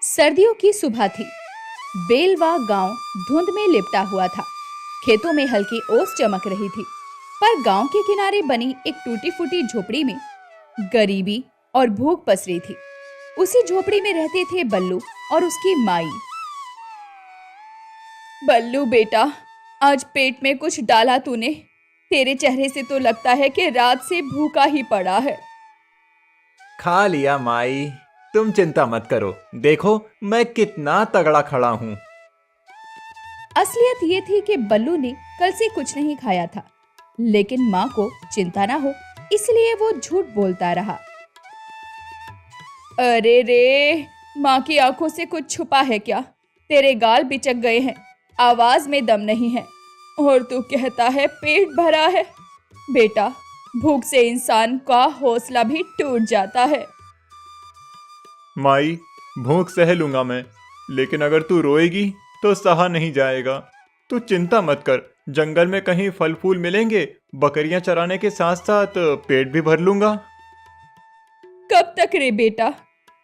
सर्दियों की सुबह थी। बेलवा गांव धुंध में लिपटा हुआ था। खेतों में हल्की ओस चमक रही थी, पर गांव के किनारे बनी एक टूटी फूटी झोपड़ी में गरीबी और भूख पसरी थी। उसी झोपड़ी में रहते थे बल्लू और उसकी माई। बल्लू बेटा, आज पेट में कुछ डाला तूने? तेरे चेहरे से तो लगता है कि रात से भूखा ही पड़ा है। खा लिया माई, तुम चिंता मत करो। देखो मैं कितना तगड़ा खड़ा हूँ। असलियत ये थी कि बल्लू ने कल से कुछ नहीं खाया था, लेकिन माँ को चिंता ना हो इसलिए वो झूठ बोलता रहा। अरे रे, माँ की आंखों से कुछ छुपा है क्या? तेरे गाल बिचक गए हैं, आवाज में दम नहीं है, और तू कहता है पेट भरा है। बेटा, भूख से इंसान का हौसला भी टूट जाता है। माई, भूख सह लूंगा मैं, लेकिन अगर तू रोएगी तो सहा नहीं जाएगा। तू चिंता मत कर, जंगल में कहीं फल फूल मिलेंगे, बकरियां चराने के साथ साथ पेट भी भर लूंगा। कब तक रे बेटा,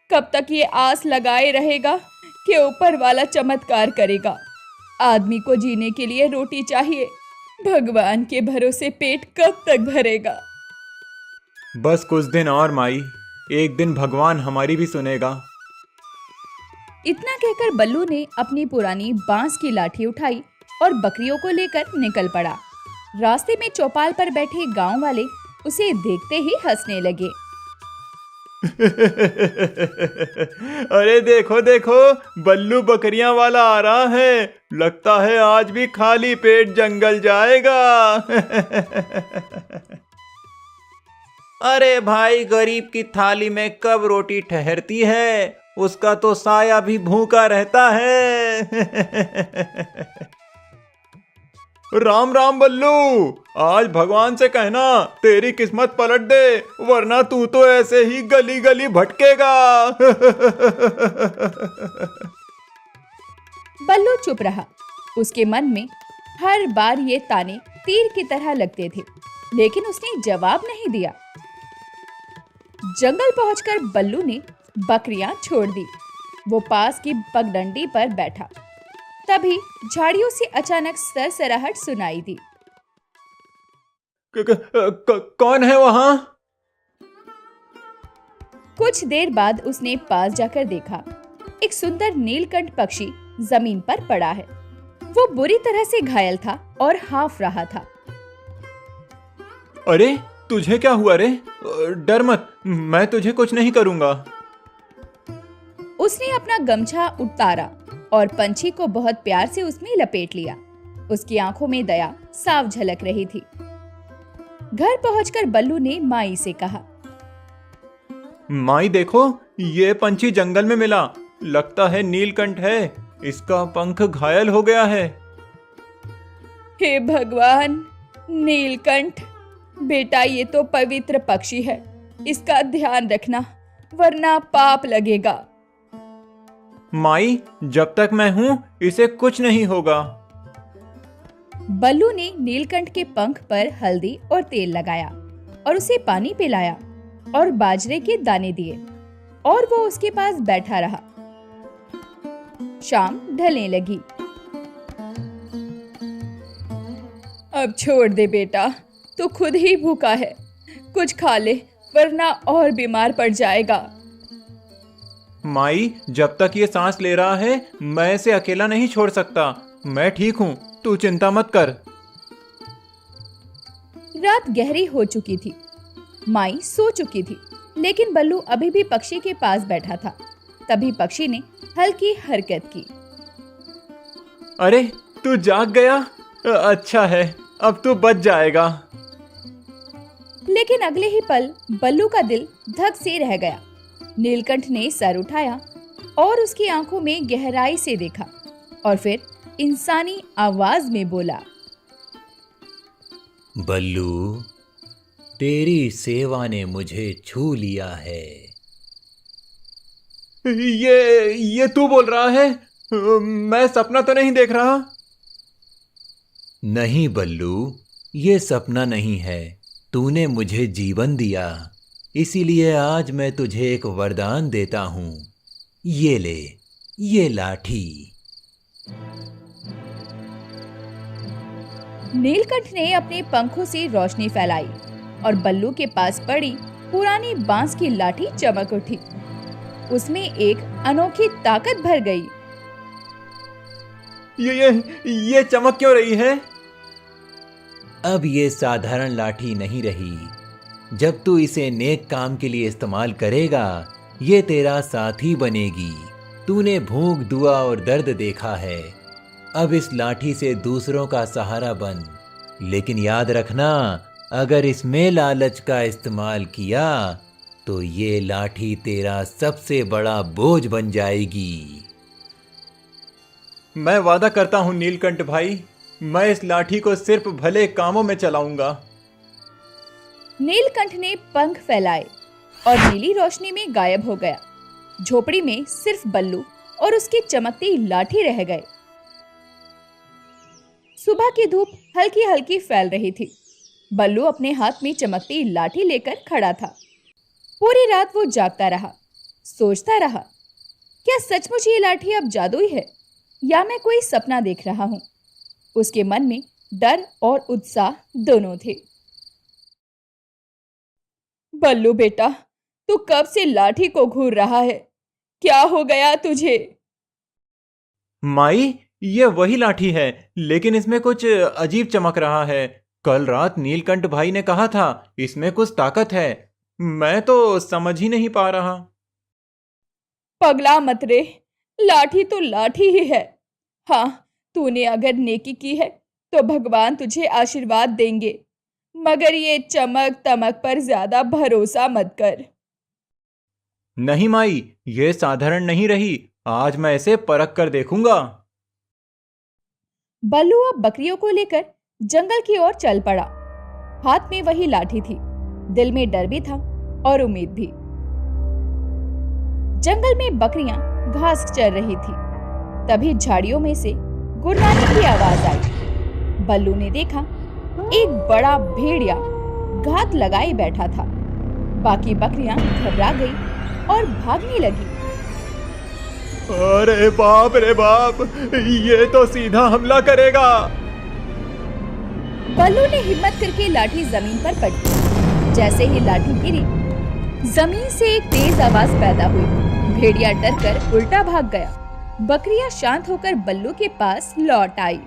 कब तक ये आस लगाए रहेगा कि ऊपर वाला चमत्कार करेगा? आदमी को जीने के लिए रोटी चाहिए, भगवान के भरोसे पेट कब तक भरेगा? बस कुछ दिन और माई, एक दिन भगवान हमारी भी सुनेगा। इतना कहकर बल्लू ने अपनी पुरानी बांस की लाठी उठाई और बकरियों को लेकर निकल पड़ा। रास्ते में चौपाल पर बैठे गांव वाले उसे देखते ही हंसने लगे। अरे देखो देखो, बल्लू बकरियां वाला आ रहा है। लगता है आज भी खाली पेट जंगल जाएगा। अरे भाई, गरीब की थाली में कब रोटी ठहरती है? उसका तो साया भी भूखा रहता है। राम राम बल्लू, आज भगवान से कहना तेरी किस्मत पलट दे, वरना तू तो ऐसे ही गली गली भटकेगा। बल्लू चुप रहा। उसके मन में हर बार ये ताने तीर की तरह लगते थे, लेकिन उसने जवाब नहीं दिया। जंगल पहुंचकर बल्लू ने बकरियां छोड़ दी। वो पास की पगडंडी पर बैठा। तभी झाड़ियों से अचानक सरसराहट सुनाई दी। कौन है वहां? कुछ देर बाद उसने पास जाकर देखा, एक सुंदर नीलकंठ पक्षी जमीन पर पड़ा है। वो बुरी तरह से घायल था और हाफ रहा था। अरे तुझे क्या हुआ रे? डर मत, मैं तुझे कुछ नहीं करूंगा। उसने अपना गमछा उतारा और पंछी को बहुत प्यार से उसमें लपेट लिया। उसकी आंखों में दया साफ झलक रही थी। घर पहुंचकर बल्लू ने माई से कहा, माई देखो, ये पंछी जंगल में मिला। लगता है नीलकंठ है, इसका पंख घायल हो गया है। हे भगवान, नीलकंठ! बेटा, ये तो पवित्र पक्षी है, इसका ध्यान रखना वरना पाप लगेगा। माई, जब तक मैं हूं इसे कुछ नहीं होगा। बल्लू ने नीलकंठ के पंख पर हल्दी और तेल लगाया और उसे पानी पिलाया और बाजरे के दाने दिए, और वो उसके पास बैठा रहा। शाम ढलने लगी। अब छोड़ दे बेटा, तू खुद ही भूखा है, कुछ खा ले वरना और बीमार पड़ जाएगा। माई, जब तक ये सांस ले रहा है मैं इसे अकेला नहीं छोड़ सकता। मैं ठीक हूँ, तू चिंता मत कर। रात गहरी हो चुकी थी। माई सो चुकी थी, लेकिन बल्लू अभी भी पक्षी के पास बैठा था। तभी पक्षी ने हल्की हरकत की। अरे तू जाग गया? अच्छा है, अब तू बच जाएगा। लेकिन अगले ही पल बल्लू का दिल धक से रह गया। नीलकंठ ने सर उठाया और उसकी आंखों में गहराई से देखा, और फिर इंसानी आवाज में बोला, बल्लू, तेरी सेवा ने मुझे छू लिया है। ये तू बोल रहा है? मैं सपना तो नहीं देख रहा? नहीं बल्लू, ये सपना नहीं है, तूने मुझे जीवन दिया, इसीलिए आज मैं तुझे एक वरदान देता हूँ। ये ले, ये लाठी। नीलकंठ ने अपने पंखों से रोशनी फैलाई और बल्लू के पास पड़ी पुरानी बांस की लाठी चमक उठी। उसमें एक अनोखी ताकत भर गई। ये चमक क्यों रही है? अब ये साधारण लाठी नहीं रही। जब तू इसे नेक काम के लिए इस्तेमाल करेगा, ये तेरा साथी बनेगी। तूने भूख, दुआ और दर्द देखा है। अब इस लाठी से दूसरों का सहारा बन। लेकिन याद रखना, अगर इसमें लालच का इस्तेमाल किया तो ये लाठी तेरा सबसे बड़ा बोझ बन जाएगी। मैं वादा करता हूँ नीलकंठ भाई, मैं इस लाठी को सिर्फ भले कामों में चलाऊंगा। नीलकंठ ने पंख फैलाए और नीली रोशनी में गायब हो गया। झोपड़ी में सिर्फ बल्लू और उसकी चमकती लाठी रह गए। सुबह की धूप हल्की हल्की फैल रही थी। बल्लू अपने हाथ में चमकती लाठी लेकर खड़ा था। पूरी रात वो जागता रहा, सोचता रहा, क्या सचमुच ये लाठी अब जादुई है या मैं कोई सपना देख रहा हूं। उसके मन में डर और उत्साह दोनों थे। बल्लू बेटा, तू कब से लाठी को घूर रहा है? क्या हो गया तुझे? माई, ये वही लाठी है, लेकिन इसमें कुछ अजीब चमक रहा है। कल रात नीलकंठ भाई ने कहा था इसमें कुछ ताकत है। मैं तो समझ ही नहीं पा रहा। पगला मत रे, लाठी तो लाठी ही है। हाँ, तूने अगर नेकी की है तो भगवान तुझे आशीर्वाद देंगे, मगर ये चमक तमक पर ज्यादा भरोसा मत कर। नहीं माई, ये साधारण नहीं रही। आज मैं इसे परख कर देखूंगा। बल्लू अब बकरियों को लेकर जंगल की ओर चल पड़ा। हाथ में वही लाठी थी। दिल में डर भी था और उम्मीद भी। जंगल में बकरियां घास चर रही थी। तभी झाड़ियों में से गुर्राने की आवाज आई। बल्लू ने देखा एक बड़ा भेड़िया घात लगाए बैठा था। बाकी बकरियां घबरा गई और भागने लगी। अरे बाप रे बाप, ये तो सीधा हमला करेगा। बल्लू ने हिम्मत करके लाठी जमीन पर पटकी। जैसे ही लाठी गिरी, जमीन से एक तेज आवाज पैदा हुई। भेड़िया डरकर उल्टा भाग गया। बकरियां शांत होकर बल्लू के पास लौट आई।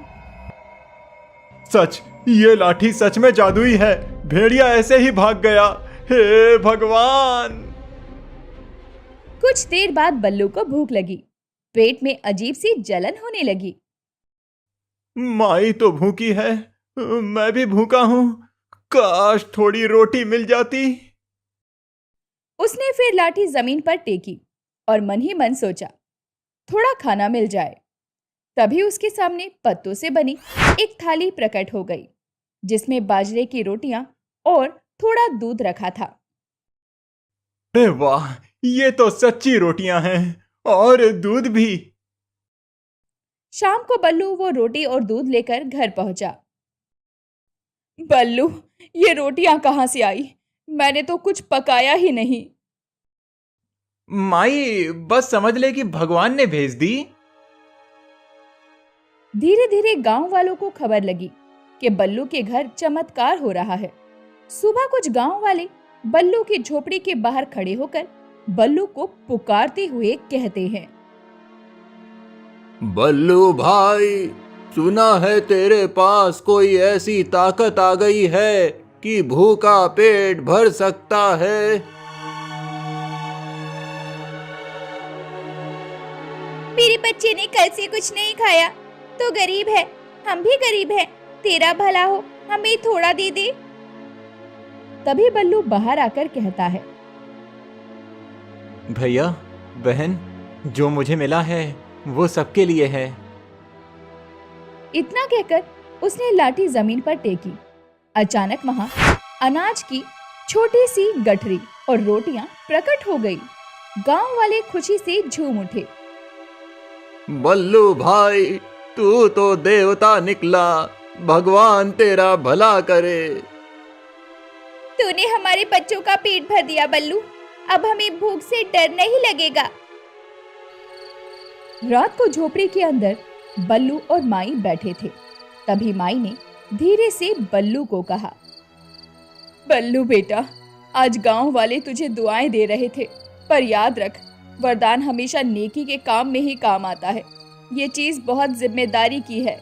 सच, ये लाठी सच में जादुई है। भेड़िया ऐसे ही भाग गया। हे भगवान! कुछ देर बाद बल्लू को भूख लगी। पेट में अजीब सी जलन होने लगी। माई तो भूखी है, मैं भी भूखा हूँ। काश थोड़ी रोटी मिल जाती। उसने फिर लाठी जमीन पर टेकी और मन ही मन सोचा, थोड़ा खाना मिल जाए। तभी उसके सामने पत्तों से बनी एक थाली प्रकट हो गई, जिसमें बाजरे की रोटियां और थोड़ा दूध रखा था। अरे वाह, ये तो सच्ची रोटियां हैं और दूध भी। शाम को बल्लू वो रोटी और दूध लेकर घर पहुंचा। बल्लू, ये रोटियां कहां से आई? मैंने तो कुछ पकाया ही नहीं। माई, बस समझ ले कि भगवान ने भेज दी। धीरे धीरे गांव वालों को खबर लगी कि बल्लू के घर चमत्कार हो रहा है। सुबह कुछ गांव वाले बल्लू की झोपड़ी के बाहर खड़े होकर बल्लू को पुकारते हुए कहते हैं, बल्लू भाई, सुना है तेरे पास कोई ऐसी ताकत आ गई है कि भूखा पेट भर सकता है। मेरे बच्चे ने कल से कुछ नहीं खाया, तो गरीब है, हम भी गरीब हैं। तेरा भला हो, हमें थोड़ा दे दे। तभी बल्लू बाहर आकर कहता है, भैया बहन, जो मुझे मिला है वो सबके लिए है। इतना कहकर उसने लाठी जमीन पर टेकी। अचानक वहां अनाज की छोटी सी गठरी और रोटियां प्रकट हो गई। गांव वाले खुशी से झूम उठे। बल्लू भाई, तू तो देवता निकला। भगवान तेरा भला करे। तूने हमारे बच्चों का पेट भर दिया बल्लू, अब हमें भूख से डर नहीं लगेगा। रात को झोपड़ी के अंदर बल्लू और माई बैठे थे। तभी माई ने धीरे से बल्लू को कहा, बल्लू बेटा, आज गांव वाले तुझे दुआएं दे रहे थे, पर याद रख, वरदान हमेशा नेकी के काम में ही काम आता है। ये चीज बहुत जिम्मेदारी की है।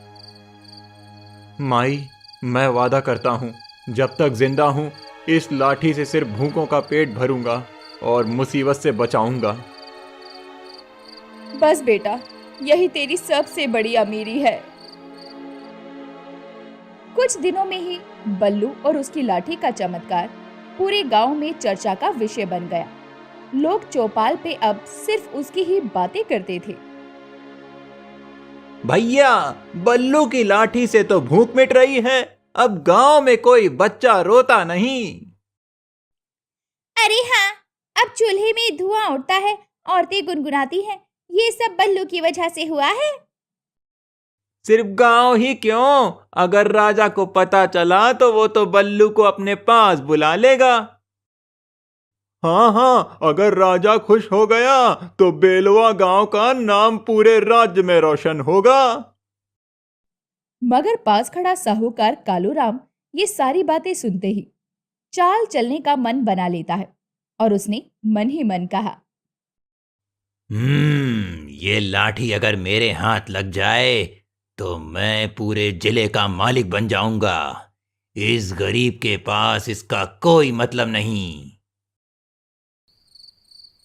माई, मैं वादा करता हूँ, जब तक जिंदा हूँ इस लाठी से सिर्फ भूखों का पेट भरूंगा और मुसीबत से बचाऊंगा। बस बेटा, यही तेरी सबसे बड़ी अमीरी है। कुछ दिनों में ही बल्लू और उसकी लाठी का चमत्कार पूरे गांव में चर्चा का विषय बन गया। लोग चौपाल पे अब सिर्फ उसकी ही बातें करते थे। भैया, बल्लू की लाठी से तो भूख मिट रही है, अब गांव में कोई बच्चा रोता नहीं। अरे हाँ, अब चूल्हे में धुआं उठता है, औरतें गुनगुनाती हैं, ये सब बल्लू की वजह से हुआ है। सिर्फ गांव ही क्यों, अगर राजा को पता चला तो वो तो बल्लू को अपने पास बुला लेगा। हाँ हाँ, अगर राजा खुश हो गया तो बेलवा गांव का नाम पूरे राज्य में रोशन होगा। मगर पास खड़ा साहूकार कालूराम ये सारी बातें सुनते ही चाल चलने का मन बना लेता है और उसने मन ही मन कहा, ये लाठी अगर मेरे हाथ लग जाए तो मैं पूरे जिले का मालिक बन जाऊंगा। इस गरीब के पास इसका कोई मतलब नहीं।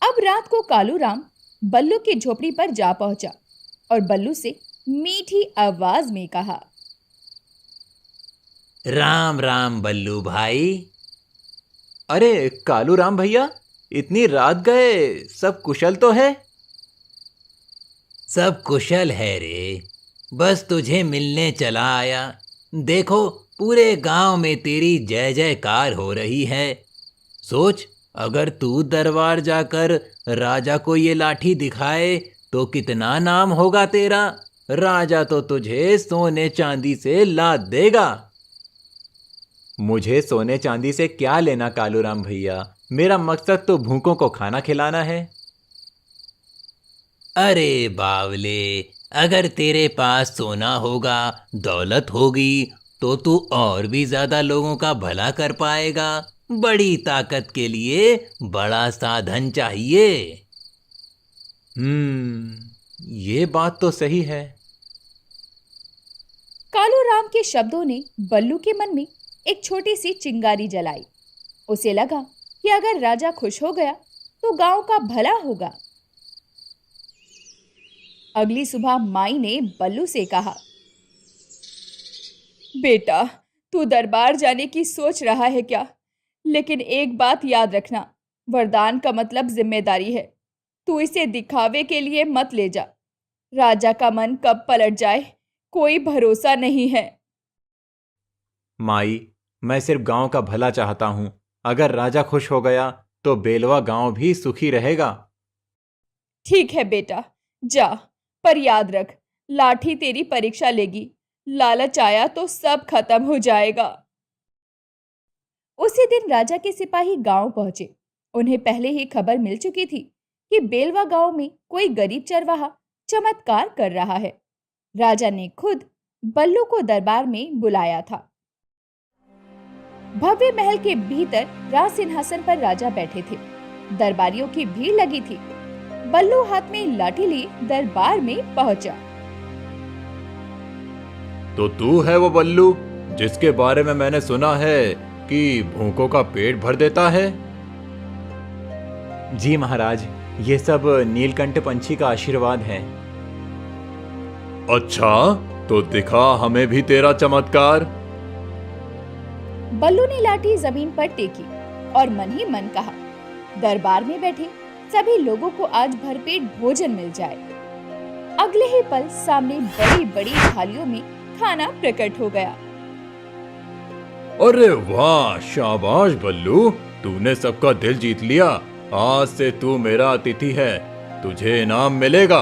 अब रात को कालूराम बल्लू की झोपड़ी पर जा पहुंचा और बल्लू से मीठी आवाज में कहा, राम राम बल्लू भाई। अरे कालूराम भैया, इतनी रात गए, सब कुशल तो है? सब कुशल है रे, बस तुझे मिलने चला आया। देखो, पूरे गांव में तेरी जय जयकार हो रही है। सोच, अगर तू दरबार जाकर राजा को ये लाठी दिखाए तो कितना नाम होगा तेरा। राजा तो तुझे सोने चांदी से लाद देगा। मुझे सोने चांदी से क्या लेना कालूराम भैया, मेरा मकसद तो भूखों को खाना खिलाना है। अरे बावले, अगर तेरे पास सोना होगा, दौलत होगी, तो तू और भी ज्यादा लोगों का भला कर पाएगा। बड़ी ताकत के लिए बड़ा साधन चाहिए। ये बात तो सही है। कालूराम के शब्दों ने बल्लू के मन में एक छोटी सी चिंगारी जलाई। उसे लगा कि अगर राजा खुश हो गया तो गांव का भला होगा। अगली सुबह माई ने बल्लू से कहा, बेटा, तू दरबार जाने की सोच रहा है क्या? लेकिन एक बात याद रखना, वरदान का मतलब जिम्मेदारी है। तू इसे दिखावे के लिए मत ले जा। राजा का मन कब पलट जाए, कोई भरोसा नहीं है। माई, मैं सिर्फ गांव का भला चाहता हूं। अगर राजा खुश हो गया तो बेलवा गांव भी सुखी रहेगा। ठीक है बेटा, जा, पर याद रख, लाठी तेरी परीक्षा लेगी। लालच आया तो सब खत्म हो जाएगा। उसी दिन राजा के सिपाही गांव पहुंचे। उन्हें पहले ही खबर मिल चुकी थी कि बेलवा गांव में कोई गरीब चरवाहा चमत्कार कर रहा है। राजा ने खुद बल्लू को दरबार में बुलाया था। भव्य महल के भीतर राज सिंहासन पर राजा बैठे थे। दरबारियों की भीड़ लगी थी। बल्लू हाथ में लाठी लिए दरबार में पहुंचा। तो तू है वो बल्लू जिसके बारे में मैंने सुना है कि भूखों का पेट भर देता है? जी महाराज, ये सब नीलकंठ पंछी का आशीर्वाद है। अच्छा, तो दिखा हमें भी तेरा चमत्कार। बल्लू ने लाठी जमीन पर टेकी और मन ही मन कहा, दरबार में बैठे सभी लोगों को आज भरपेट भोजन मिल जाए। अगले ही पल सामने बड़ी बड़ी थालियों में खाना प्रकट हो गया। अरे वाह, शाबाश बल्लू, तूने सबका दिल जीत लिया। आज से तू मेरा अतिथि है, तुझे इनाम मिलेगा।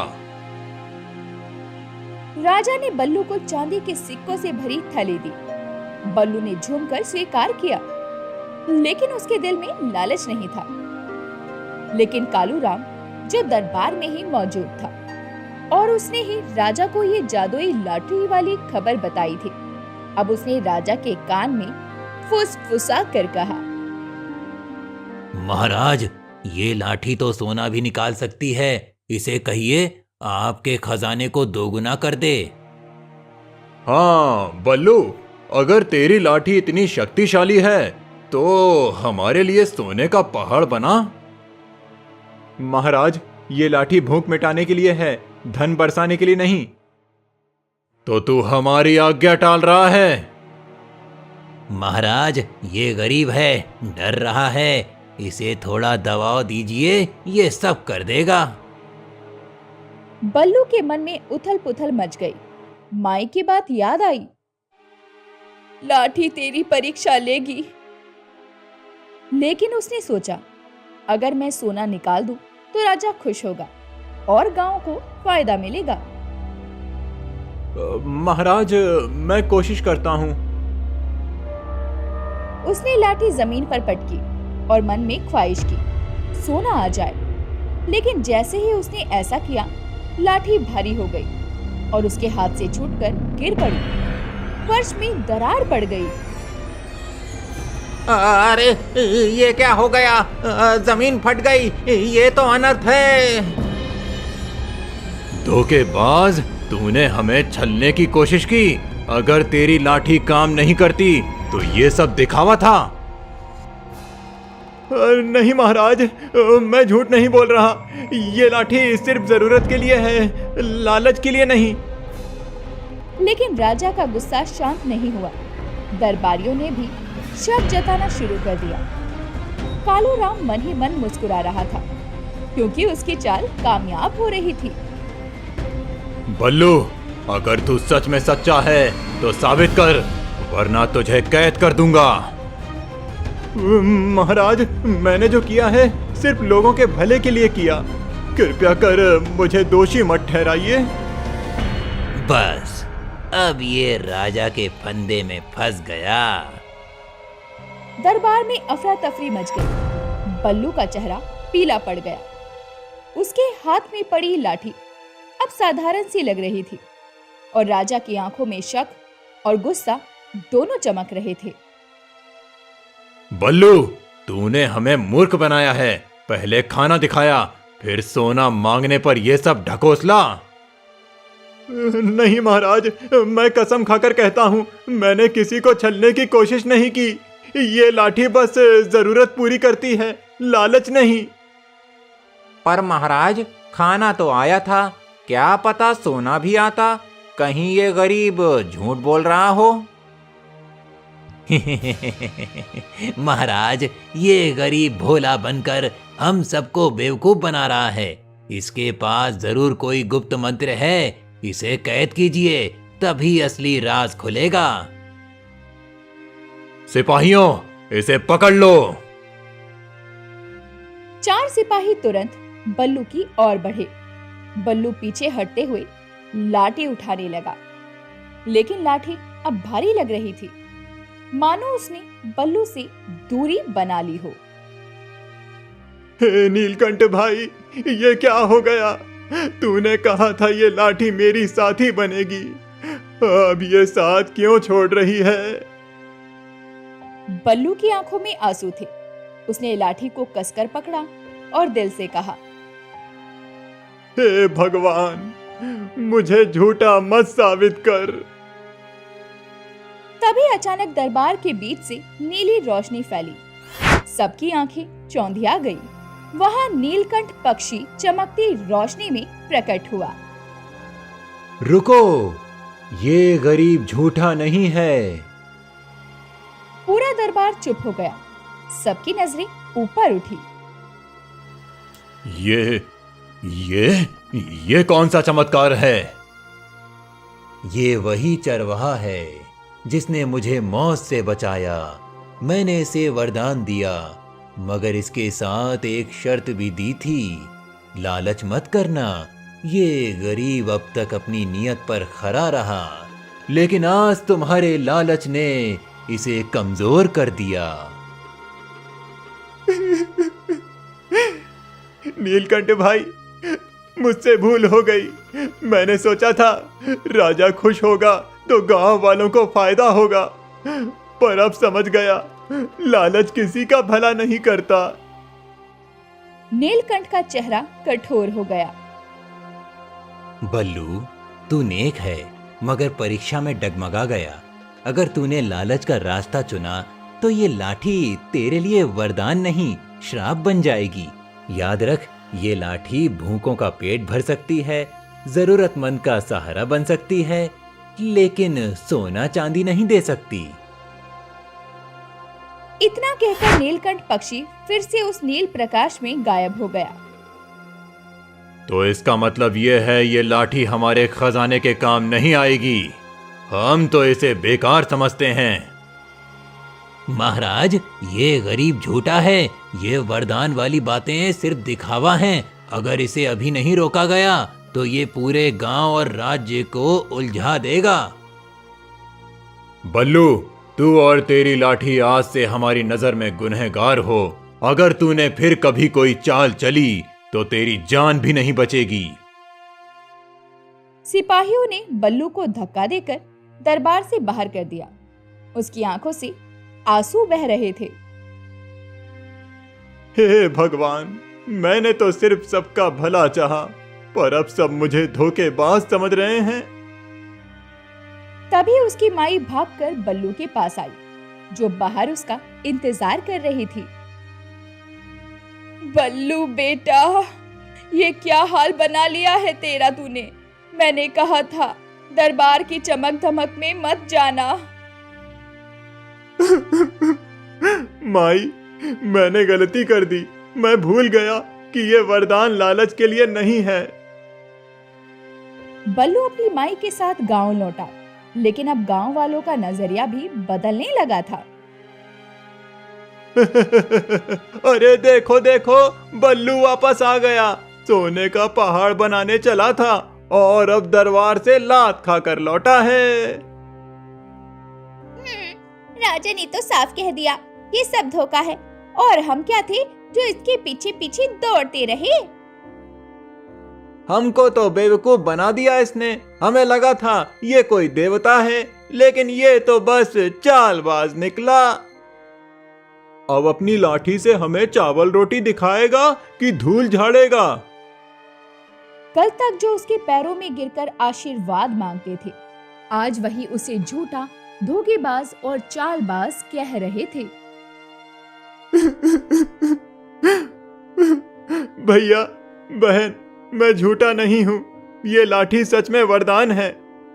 राजा ने बल्लू को चांदी के सिक्कों से भरी थैली दी। बल्लू ने झूमकर स्वीकार किया, लेकिन उसके दिल में लालच नहीं था। लेकिन कालूराम जो दरबार में ही मौजूद था और उसने ही राजा को ये जादुई लॉटरी वाली खबर बताई थी, अब उसने राजा के कान में फुसफुसा कर कहा, महाराज, ये लाठी तो सोना भी निकाल सकती है। इसे कहिए आपके खजाने को दोगुना कर दे। हाँ बल्लू, अगर तेरी लाठी इतनी शक्तिशाली है तो हमारे लिए सोने का पहाड़ बना। महाराज, ये लाठी भूख मिटाने के लिए है, धन बरसाने के लिए नहीं। तो तू हमारी आज्ञा टाल रहा है। महाराज, ये गरीब है, डर रहा है, इसे थोड़ा दबाव दीजिए, ये सब कर देगा। बल्लू के मन में उथल पुथल मच गई। माई की बात याद आई, लाठी तेरी परीक्षा लेगी। लेकिन उसने सोचा, अगर मैं सोना निकाल दूं तो राजा खुश होगा और गांव को फायदा मिलेगा। महाराज, मैं कोशिश करता हूँ। उसने लाठी जमीन पर पटकी और मन में ख्वाहिश की, सोना आ जाए। लेकिन जैसे ही उसने ऐसा किया, लाठी भारी हो गई और उसके हाथ से छूटकर गिर पड़ी। फर्श में दरार पड़ गई। अरे ये क्या हो गया? जमीन फट गई, ये तो अनर्थ है। धोखेबाज, तूने हमें छलने की कोशिश की। अगर तेरी लाठी काम नहीं करती तो ये सब दिखावा था। नहीं महाराज, मैं झूठ नहीं बोल रहा। ये लाठी सिर्फ जरूरत के लिए है, लालच के लिए नहीं। लेकिन राजा का गुस्सा शांत नहीं हुआ। दरबारियों ने भी शक जताना शुरू कर दिया। कालूराम मन ही मन मुस्कुरा रहा था, क्योंकि उसकी चाल कामयाब हो रही थी। बल्लू, अगर तू सच में सच्चा है तो साबित कर, वरना तुझे कैद कर दूंगा। महाराज, मैंने जो किया है सिर्फ लोगों के भले के लिए किया। कृपया कर मुझे दोषी मत ठहराइए। बस, अब ये राजा के फंदे में फंस गया। दरबार में अफरा तफरी मच गई। बल्लू का चेहरा पीला पड़ गया। उसके हाथ में पड़ी लाठी अब साधारण सी लग रही थी और राजा की आंखों में शक और गुस्सा दोनों चमक रहे थे। बल्लू, तूने हमें मूर्ख बनाया है। पहले खाना दिखाया, फिर सोना मांगने पर यह सब ढकोसला। नहीं महाराज, मैं कसम खाकर कहता हूँ, मैंने किसी को छलने की कोशिश नहीं की। ये लाठी बस जरूरत पूरी करती है, लालच नहीं। पर महाराज, खाना तो आया था, क्या पता सोना भी आता। कहीं ये गरीब झूठ बोल रहा हो। महाराज, ये गरीब भोला बनकर हम सबको बेवकूफ बना रहा है। इसके पास जरूर कोई गुप्त मंत्र है। इसे कैद कीजिए, तभी असली राज खुलेगा। सिपाहियों, इसे पकड़ लो। 4 सिपाही तुरंत बल्लू की ओर बढ़े। बल्लू पीछे हटते हुए लाठी उठाने लगा, लेकिन लाठी अब भारी लग रही थी, मानो उसने बल्लू से दूरी बना ली हो। हे नीलकंठ भाई, ये क्या हो गया? तूने कहा था ये लाठी मेरी साथी बनेगी, अब ये साथ क्यों छोड़ रही है? बल्लू की आंखों में आंसू थे। उसने लाठी को कसकर पकड़ा और दिल से कहा, हे भगवान, मुझे झूठा मत साबित कर। तभी अचानक दरबार के बीच से नीली रोशनी फैली। सबकी आंखें चौंधिया गई। वहां नीलकंठ पक्षी चमकती रोशनी में प्रकट हुआ। रुको, ये गरीब झूठा नहीं है। पूरा दरबार चुप हो गया। सबकी नजरें ऊपर उठी। ये कौन सा चमत्कार है? ये वही चरवाहा है जिसने मुझे मौत से बचाया। मैंने इसे वरदान दिया, मगर इसके साथ एक शर्त भी दी थी। लालच मत करना, ये गरीब अब तक अपनी नियत पर खरा रहा, लेकिन आज तुम्हारे लालच ने इसे कमजोर कर दिया। नीलकंठ भाई, मुझसे भूल हो गई। मैंने सोचा था राजा खुश होगा तो गांव वालों को फायदा होगा, पर अब समझ गया लालच किसी का भला नहीं करता। नीलकंठ का चेहरा कठोर हो गया। बल्लू, तू नेक है मगर परीक्षा में डगमगा गया। अगर तूने लालच का रास्ता चुना तो ये लाठी तेरे लिए वरदान नहीं, श्राप बन जाएगी। याद रख, ये लाठी भूखों का पेट भर सकती है, जरूरतमंद का सहारा बन सकती है, लेकिन सोना चांदी नहीं दे सकती। इतना कहकर नीलकंठ पक्षी फिर से उस नील प्रकाश में गायब हो गया। तो इसका मतलब यह है ये लाठी हमारे खजाने के काम नहीं आएगी। हम तो इसे बेकार समझते हैं। महाराज, ये गरीब झूठा है। ये वरदान वाली बातें सिर्फ दिखावा हैं। अगर इसे अभी नहीं रोका गया तो ये पूरे गांव और राज्य को उलझा देगा। बल्लू, तू और तेरी लाठी आज से हमारी नजर में गुनहगार हो। अगर तूने फिर कभी कोई चाल चली तो तेरी जान भी नहीं बचेगी। सिपाहियों ने बल्लू को धक्का देकर दरबार से बाहर कर दिया। उसकी आंखों से आंसू बह रहे थे। हे भगवान, मैंने तो सिर्फ सबका भला चाहा, पर अब सब मुझे धोखेबाज समझ रहे हैं। तभी उसकी माई भागकर बल्लू के पास आई, जो बाहर उसका इंतजार कर रही थी। बल्लू बेटा, ये क्या हाल बना लिया है तेरा तूने। मैंने कहा था दरबार की चमक धमक में मत जाना। माई, मैंने गलती कर दी। मैं भूल गया कि ये वरदान लालच के लिए नहीं है। बल्लू अपनी माई के साथ गांव लौटा, लेकिन अब गांव वालों का नजरिया भी बदलने लगा था। अरे देखो देखो, बल्लू वापस आ गया। सोने का पहाड़ बनाने चला था और अब दरबार से लात खाकर लौटा है। राजा ने तो साफ कह दिया ये सब धोखा है, और हम क्या थे जो इसके पीछे पीछे दौड़ते रहे। हमको तो बेवकूफ बना दिया इसने। हमें लगा था ये कोई देवता है, लेकिन ये तो बस चालबाज निकला। अब अपनी लाठी से हमें चावल रोटी दिखाएगा कि धूल झाड़ेगा। कल तक जो उसके पैरों में गिरकर आशीर्वाद मांगते थे, आज वही उसे झूठा, धोखेबाज और चालबाज कह रहे थे। भैया, बहन, मैं झूठा नहीं हूँ। ये लाठी सच में वरदान है।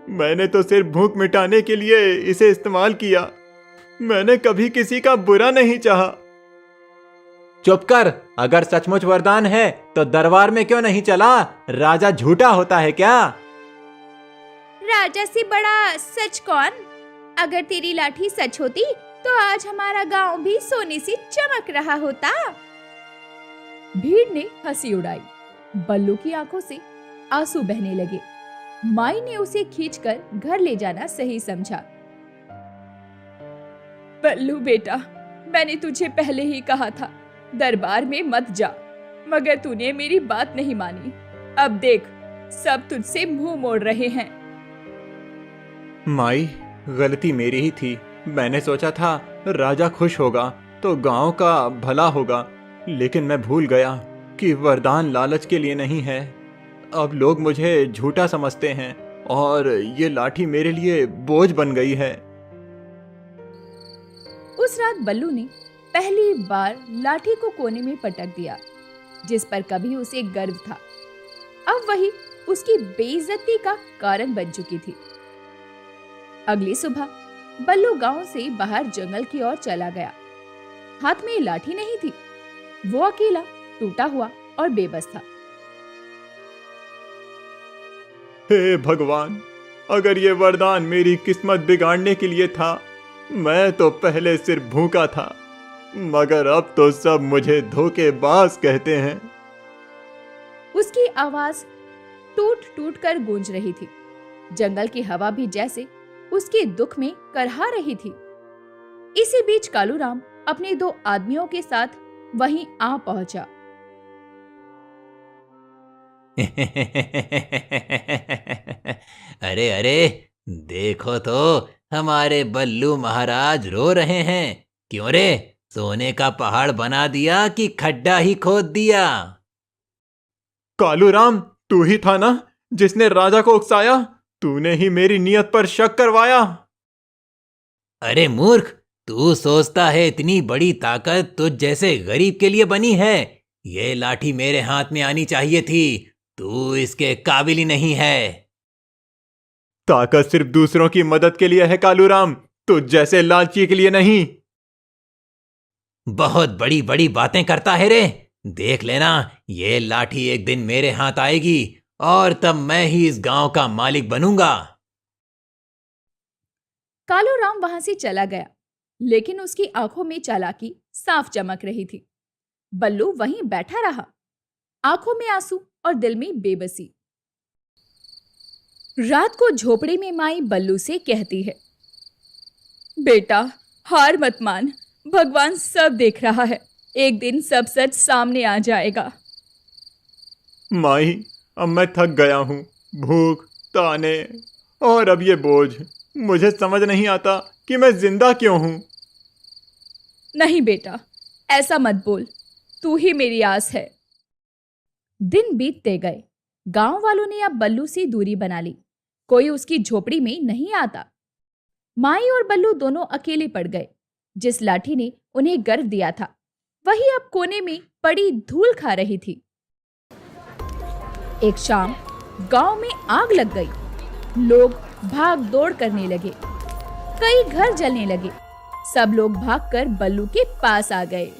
मैंने तो सिर्फ भूख मिटाने के लिए इसे इस्तेमाल किया। मैंने कभी किसी का बुरा नहीं चाहा। चुप कर। अगर सचमुच वरदान है तो दरबार में क्यों नहीं चला? राजा झूठा होता है क्या? राजा से बड़ा सच कौन? अगर तेरी लाठी सच होती तो आज हमारा गांव भी सोने से चमक रहा होता। भीड़ ने हंसी उड़ाई। बल्लू की आंखों से आंसू बहने लगे। माई ने उसे खींचकर घर ले जाना सही समझा। बल्लू बेटा, मैंने तुझे पहले ही कहा था दरबार में मत जा, मगर तूने मेरी बात नहीं मानी। अब देख, सब तुझसे मुंह मोड़ रहे हैं। माई, गलती मेरी ही थी। मैंने सोचा था राजा खुश होगा तो गांव का भला होगा, लेकिन मैं भूल गया कि वरदान लालच के लिए नहीं है। अब लोग मुझे झूठा समझते हैं और ये लाठी मेरे लिए बोझ बन गई है। उस रात बल्लू ने पहली बार लाठी को कोने में पटक दिया, जिस पर कभी उसे गर्व था, अब वही उसकी बेइज्जती का कारण बन चुकी थी। अगली सुबह बल्लू गांव से बाहर जंगल की ओर चला गया। हाथ में लाठी नहीं थी। वो अकेला, टूटा हुआ और बेबस था। हे भगवान, अगर ये वरदान मेरी किस्मत बिगाड़ने के लिए था, मैं तो पहले सिर्फ भूखा था, मगर अब तो सब मुझे धोखेबाज कहते हैं। उसकी आवाज टूट टूट कर गूंज रही थी। जंगल की हवा भी जैसे उसके दुख में करहा रही थी। इसी बीच कालूराम अपने 2 आदमियों के साथ वहीं आ पहुंचा। अरे अरे, देखो तो हमारे बल्लू महाराज रो रहे हैं। क्यों रे, सोने का पहाड़ बना दिया कि खड्डा ही खोद दिया? कालूराम, तू ही था ना जिसने राजा को उकसाया? तूने ही मेरी नीयत पर शक करवाया। अरे मूर्ख, तू सोचता है इतनी बड़ी ताकत तुझ जैसे गरीब के लिए बनी है? ये लाठी मेरे हाथ में आनी चाहिए थी। तू इसके काबिल ही नहीं है। ताकत सिर्फ दूसरों की मदद के लिए है कालूराम, तुझ जैसे लालची के लिए नहीं। बहुत बड़ी बड़ी बातें करता है रे। देख लेना, ये लाठी एक दिन मेरे हाथ आएगी और तब मैं ही इस गांव का मालिक बनूंगा। कालूराम वहां से चला गया, लेकिन उसकी आंखों में चालाकी साफ चमक रही थी। बल्लू वहीं बैठा रहा, आंखों में आंसू और दिल में बेबसी। रात को झोपड़ी में माई बल्लू से कहती है, बेटा हार मत मान, भगवान सब देख रहा है, एक दिन सब सच सामने आ जाएगा। माई, अब मैं थक गया हूँ। भूख, ताने और अब ये बोझ। मुझे समझ नहीं आता कि मैं जिंदा क्यों हूँ। नहीं बेटा, ऐसा मत बोल, तू ही मेरी आस है। दिन बीतते गए। गांव वालों ने अब बल्लू से दूरी बना ली। कोई उसकी झोपड़ी में नहीं आता। माई और बल्लू दोनों अकेले पड़ गए। जिस लाठी ने उन्हें गर्व दिया था, वही अब कोने में पड़ी धूल खा रही थी। एक शाम गांव में आग लग गई। लोग भाग दौड़ करने लगे। कई घर जलने लगे। सब लोग भागकर बल्लू के पास आ गए।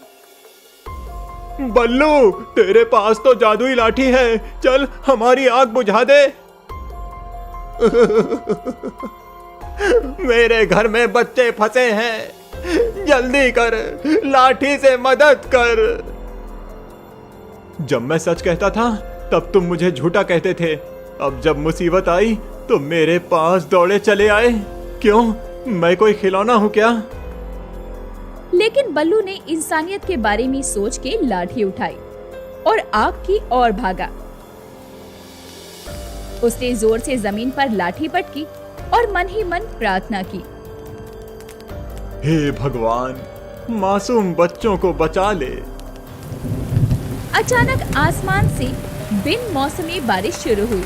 बल्लू, तेरे पास तो जादुई लाठी है, चल हमारी आग बुझा दे। मेरे घर में बच्चे फंसे हैं, जल्दी कर, लाठी से मदद कर। जब मैं सच कहता था तब तुम मुझे झूठा कहते थे। अब जब मुसीबत आई तो मेरे पास दौड़े चले आए। क्यों, मैं कोई खिलौना हूं क्या? लेकिन बल्लू ने इंसानियत के बारे में सोच के लाठी उठाई और आग की ओर भागा। उसने जोर से जमीन पर लाठी पटकी और मन ही मन प्रार्थना की, हे भगवान, मासूम बच्चों को बचा ले। अचानक आसमान से बिन मौसमी बारिश शुरू हुई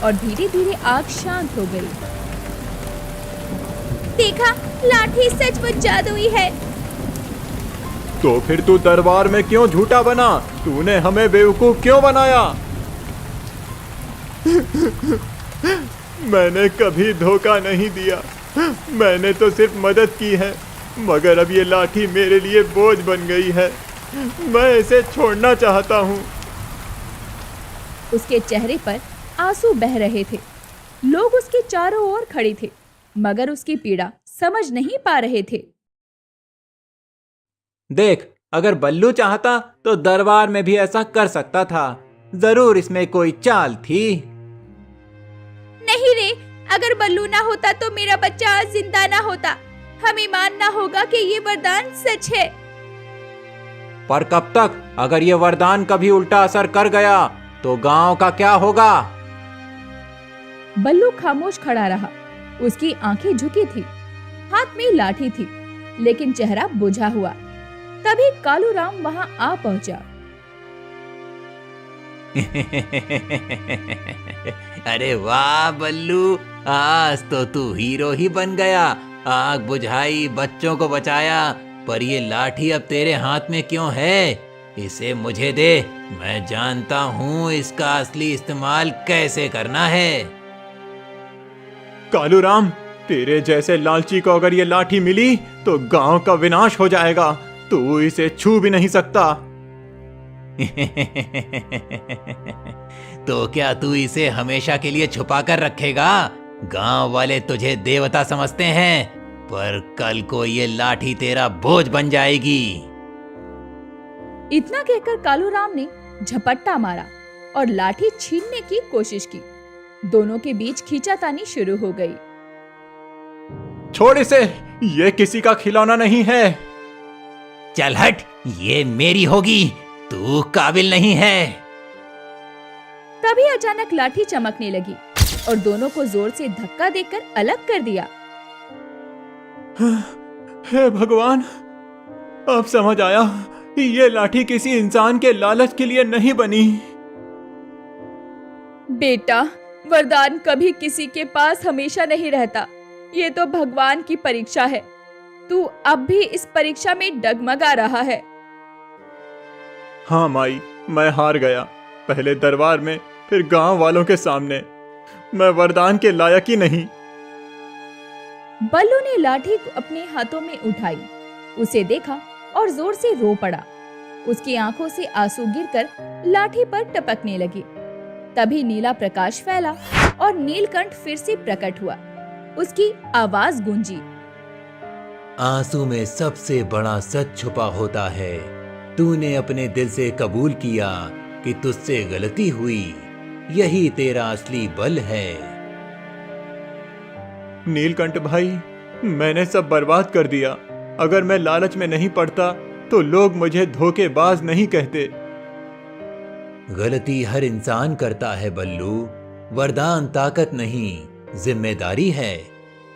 और धीरे धीरे आग शांत हो गई। देखा, लाठी सचमुच जादुई है। तो फिर तू दरबार में क्यों झूठा बना? तूने हमें बेवकूफ क्यों बनाया? मैंने कभी धोखा नहीं दिया, मैंने तो सिर्फ मदद की है। मगर अब ये लाठी मेरे लिए बोझ बन गई है। मैं इसे छोड़ना चाहता हूँ। उसके चेहरे पर आंसू बह रहे थे। लोग उसके चारों ओर खड़े थे, मगर उसकी पीड़ा समझ नहीं पा रहे थे। देख, अगर बल्लू चाहता तो दरबार में भी ऐसा कर सकता था। जरूर इसमें कोई चाल थी। नहीं रे, अगर बल्लू ना होता तो मेरा बच्चा आज जिंदा ना होता। हमें मानना होगा कि ये वरदान सच है। पर कब तक? अगर ये वरदान कभी उल्टा असर कर गया तो गांव का क्या होगा? बल्लू खामोश खड़ा रहा। उसकी आंखें झुकी थी, हाथ में लाठी थी, लेकिन चेहरा बुझा हुआ। तभी कालूराम वहां आ पहुंचा। अरे वाह बल्लू, आज तो तू हीरो ही बन गया। आग बुझाई, बच्चों को बचाया, पर ये लाठी अब तेरे हाथ में क्यों है? इसे मुझे दे, मैं जानता हूँ इसका असली इस्तेमाल कैसे करना है। कालूराम, तेरे जैसे लालची को अगर ये लाठी मिली तो गांव का विनाश हो जाएगा। तू इसे छू भी नहीं सकता। तो क्या तू इसे हमेशा के लिए छुपा कर रखेगा? गांव वाले तुझे देवता समझते हैं, पर कल को ये लाठी तेरा बोझ बन जाएगी। इतना कहकर कालूराम ने झपट्टा मारा और लाठी छीनने की कोशिश की। दोनों के बीच खींचातानी शुरू हो गई। छोड़ इसे, ये किसी का खिलौना नहीं है। चल हट, ये मेरी होगी, तू काबिल नहीं है। तभी अचानक लाठी चमकने लगी और दोनों को जोर से धक्का देकर अलग कर दिया। हे भगवान, अब समझ आया, ये लाठी किसी इंसान के लालच के लिए नहीं बनी। बेटा, वरदान कभी किसी के पास हमेशा नहीं रहता। ये तो भगवान की परीक्षा है। तू अब भी इस परीक्षा में डगमगा रहा है। हाँ माई, मैं हार गया, पहले दरबार में, फिर गांव वालों के सामने। मैं वरदान के लायक ही नहीं। बल्लू ने लाठी को अपने हाथों में उठाई, उसे देखा और जोर से रो पड़ा। उसकी आंखों से आंसू गिरकर लाठी पर टपकने लगे। तभी नीला प्रकाश फैला और नीलकंठ फिर से प्रकट हुआ। उसकी आवाज गूंजी, आंसू में सबसे बड़ा सच छुपा होता है। तूने अपने दिल से कबूल किया कि तुझसे गलती हुई, यही तेरा असली बल है। नीलकंठ भाई, मैंने सब बर्बाद कर दिया। अगर मैं लालच में नहीं पड़ता तो लोग मुझे धोखेबाज नहीं कहते। गलती हर इंसान करता है बल्लू, वरदान ताकत नहीं, जिम्मेदारी है।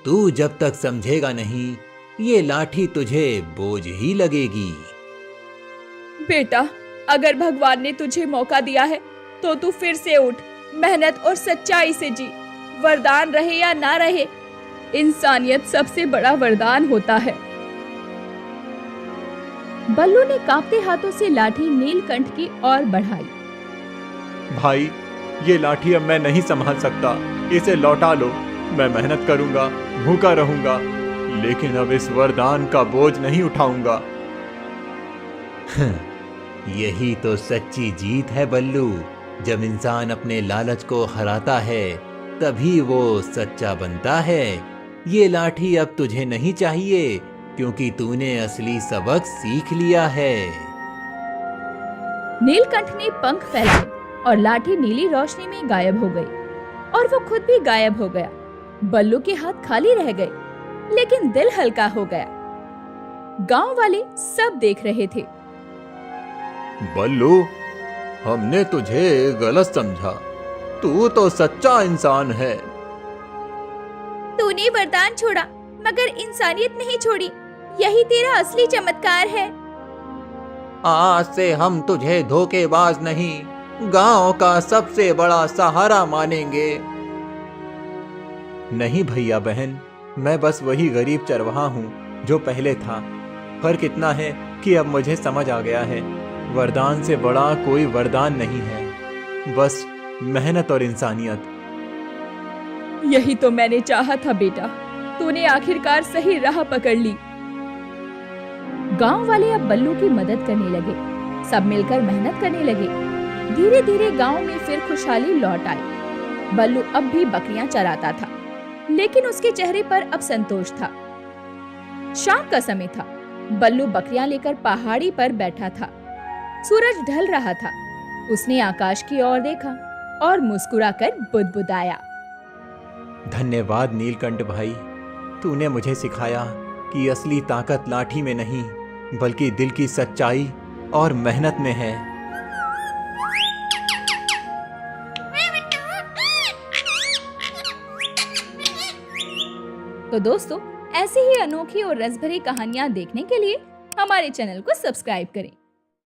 तू जब तक समझेगा नहीं, ये लाठी तुझे बोझ ही लगेगी। बेटा, अगर भगवान ने तुझे मौका दिया है तो तू फिर से उठ, मेहनत और सच्चाई से जी। वरदान रहे या ना रहे, इंसानियत सबसे बड़ा वरदान होता है। बल्लू ने कांपते हाथों से लाठी नीलकंठ की ओर बढ़ाई। भाई, ये लाठी अब मैं नहीं संभाल सकता, इसे लौटा लो। मैं मेहनत करूंगा, भूखा रहूंगा, लेकिन अब इस वरदान का बोझ नहीं उठाऊंगा। यही तो सच्ची जीत है बल्लू। जब इंसान अपने लालच को हराता है, तभी वो सच्चा बनता है। ये लाठी अब तुझे नहीं चाहिए, क्योंकि तूने असली सबक सीख लिया है। नीलकंठ ने पंख फैलाए और लाठी नीली रोशनी में गायब हो गई और वो खुद भी गायब हो गया। बल्लू के हाथ खाली रह गए, लेकिन दिल हल्का हो गया। गांव वाले सब देख रहे थे। बल्लू, हमने तुझे गलत समझा। तू तो सच्चा इंसान है। तूने वरदान छोड़ा, मगर इंसानियत नहीं छोड़ी। यही तेरा असली चमत्कार है। आज से हम तुझे धोखेबाज नहीं, गांव का सबसे बड़ा सहारा मानेंगे। नहीं भैया बहन, मैं बस वही गरीब चरवाहा हूँ जो पहले था। फर्क इतना है कि अब मुझे समझ आ गया है, वरदान से बड़ा कोई वरदान नहीं है, बस मेहनत और इंसानियत। यही तो मैंने चाहा था बेटा, तूने आखिरकार सही राह पकड़ ली। गांव वाले अब बल्लू की मदद करने लगे। सब मिलकर मेहनत करने लगे। धीरे धीरे गांव में फिर खुशहाली लौट आई। बल्लू अब भी बकरियां चराता था, लेकिन उसके चेहरे पर अब संतोष था। शाम का समय था। बल्लू बकरियां लेकर पहाड़ी पर बैठा था। सूरज ढल रहा था। उसने आकाश की ओर देखा और मुस्कुराकर बुदबुदाया। धन्यवाद नीलकंठ भाई, तूने मुझे सिखाया कि असली ताकत लाठी में नहीं, बल्कि दिल की सच्चाई और मेहनत में है। तो दोस्तों, ऐसी ही अनोखी और रसभरी कहानियां देखने के लिए हमारे चैनल को सब्सक्राइब करें।